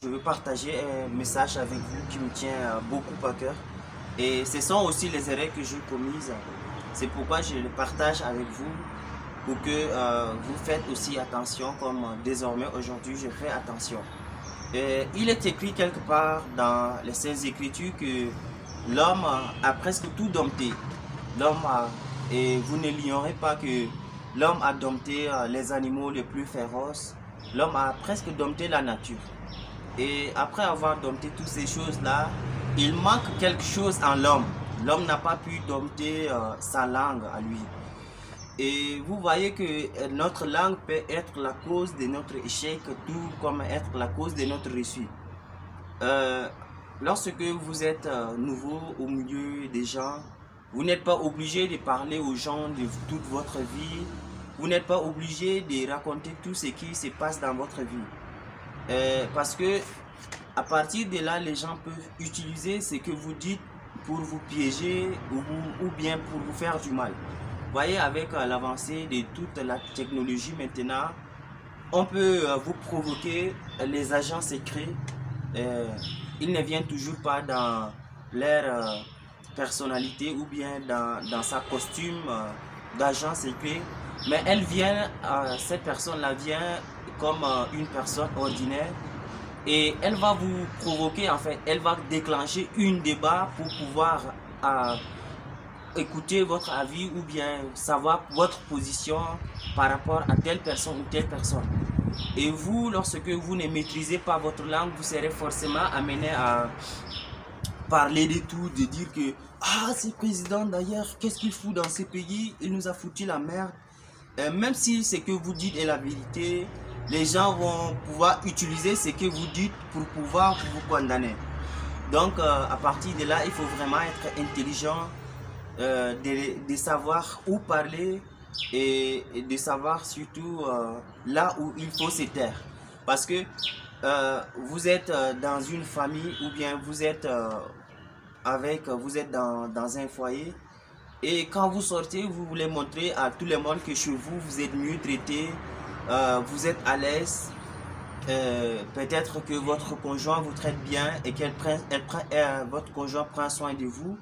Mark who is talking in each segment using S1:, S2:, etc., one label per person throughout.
S1: Je veux partager un message avec vous qui me tient beaucoup à cœur. Et ce sont aussi les erreurs que j'ai commises. C'est pourquoi je le partage avec vous pour que vous faites aussi attention comme désormais aujourd'hui je fais attention. Il est écrit quelque part dans les Saintes Écritures que l'homme a presque tout dompté. Et vous ne l'ignorez pas que l'homme a dompté les animaux les plus féroces. L'homme a presque dompté la nature. Et après avoir dompté toutes ces choses-là, il manque quelque chose en l'homme. L'homme n'a pas pu dompter sa langue à lui. Et vous voyez que notre langue peut être la cause de notre échec, tout comme être la cause de notre réussite. Lorsque vous êtes nouveau au milieu des gens, vous n'êtes pas obligé de parler aux gens de toute votre vie. Vous n'êtes pas obligé de raconter tout ce qui se passe dans votre vie. Parce que à partir de là, les gens peuvent utiliser ce que vous dites pour vous piéger ou bien pour vous faire du mal. Vous voyez, avec l'avancée de toute la technologie maintenant, on peut vous provoquer les agents secrets. Ils ne viennent toujours pas dans leur personnalité ou bien dans sa costume d'agent secret, mais elle vient, cette personne-là vient comme une personne ordinaire et elle va vous provoquer, en fait, elle va déclencher un débat pour pouvoir écouter votre avis ou bien savoir votre position par rapport à telle personne ou telle personne. Et vous, lorsque vous ne maîtrisez pas votre langue, vous serez forcément amené à parler de tout, de dire que ah, ce président d'ailleurs, qu'est-ce qu'il fout dans ce pays, il nous a foutu la merde. Même si ce que vous dites est la vérité, les gens vont pouvoir utiliser ce que vous dites pour pouvoir vous condamner. Donc à partir de là, il faut vraiment être intelligent, de savoir où parler et de savoir surtout là où il faut se taire. Parce que vous êtes dans une famille ou bien vous êtes dans un foyer. Et quand vous sortez, vous voulez montrer à tout le monde que chez vous, vous êtes mieux traité, vous êtes à l'aise. Peut-être que votre conjoint vous traite bien et votre conjoint prend soin de vous.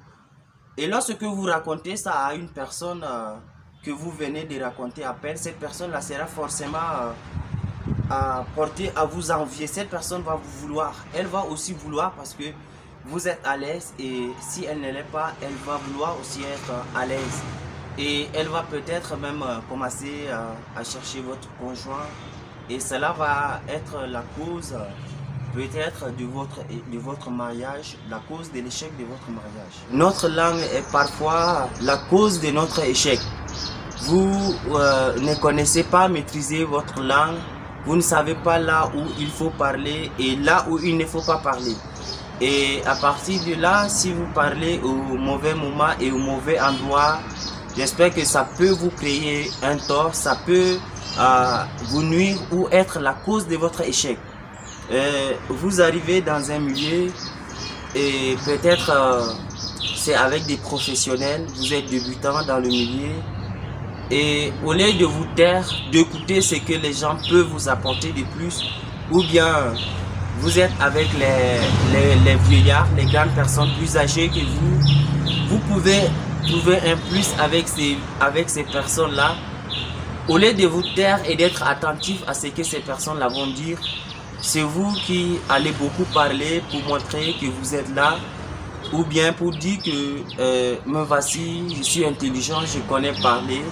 S1: Et lorsque vous racontez ça à une personne que vous venez de raconter à peine, cette personne-là sera forcément portée à vous envier. Cette personne va vous vouloir. Elle va aussi vouloir parce que vous êtes à l'aise et si elle ne l'est pas, elle va vouloir aussi être à l'aise. Et elle va peut-être même commencer à chercher votre conjoint et cela va être la cause peut-être de votre mariage, la cause de l'échec de votre mariage. Notre langue est parfois la cause de notre échec. Vous ne connaissez pas maîtriser votre langue, vous ne savez pas là où il faut parler et là où il ne faut pas parler. Et à partir de là, si vous parlez au mauvais moment et au mauvais endroit, j'espère que ça peut vous créer un tort, ça peut vous nuire ou être la cause de votre échec. Vous arrivez dans un milieu et peut-être c'est avec des professionnels, vous êtes débutant dans le milieu et au lieu de vous taire, d'écouter ce que les gens peuvent vous apporter de plus ou bien vous êtes avec les vieillards, les grandes personnes plus âgées que vous pouvez trouver un plus avec ces personnes-là. Au lieu de vous taire et d'être attentif à ce que ces personnes-là vont dire, c'est vous qui allez beaucoup parler pour montrer que vous êtes là ou bien pour dire que me voici, je suis intelligent, je connais parler.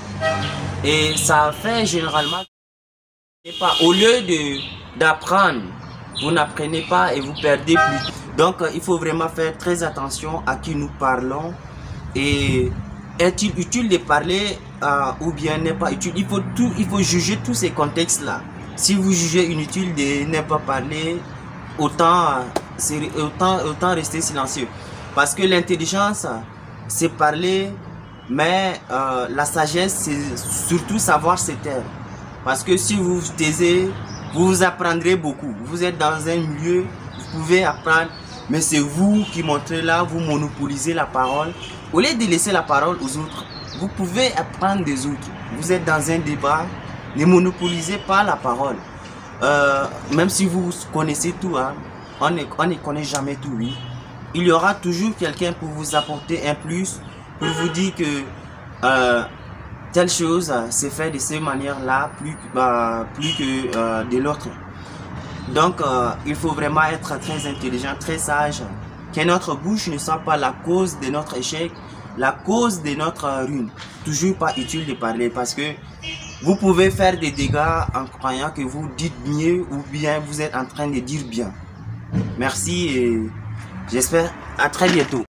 S1: Et ça fait généralement au lieu d'apprendre, vous n'apprenez pas et vous perdez plus. Donc il faut vraiment faire très attention à qui nous parlons. Et est-il utile de parler ou bien n'est pas utile? Il faut juger tous ces contextes-là. Si vous jugez inutile de ne pas parler, autant rester silencieux. Parce que l'intelligence, c'est parler, mais la sagesse, c'est surtout savoir se taire. Parce que si vous vous taisez, vous apprendrez beaucoup. Vous êtes dans un milieu, vous pouvez apprendre, mais c'est vous qui montrez là, vous monopolisez la parole. Au lieu de laisser la parole aux autres, vous pouvez apprendre des autres. Vous êtes dans un débat, ne monopolisez pas la parole. Même si vous connaissez tout, hein, on ne connaît jamais tout, oui. Il y aura toujours quelqu'un pour vous apporter un plus, pour vous dire que telle chose c'est fait de cette manière-là, plus que de l'autre. Donc, il faut vraiment être très intelligent, très sage, que notre bouche ne soit pas la cause de notre échec, la cause de notre ruine. Toujours pas utile de parler parce que vous pouvez faire des dégâts en croyant que vous dites mieux ou bien vous êtes en train de dire bien. Merci et j'espère à très bientôt.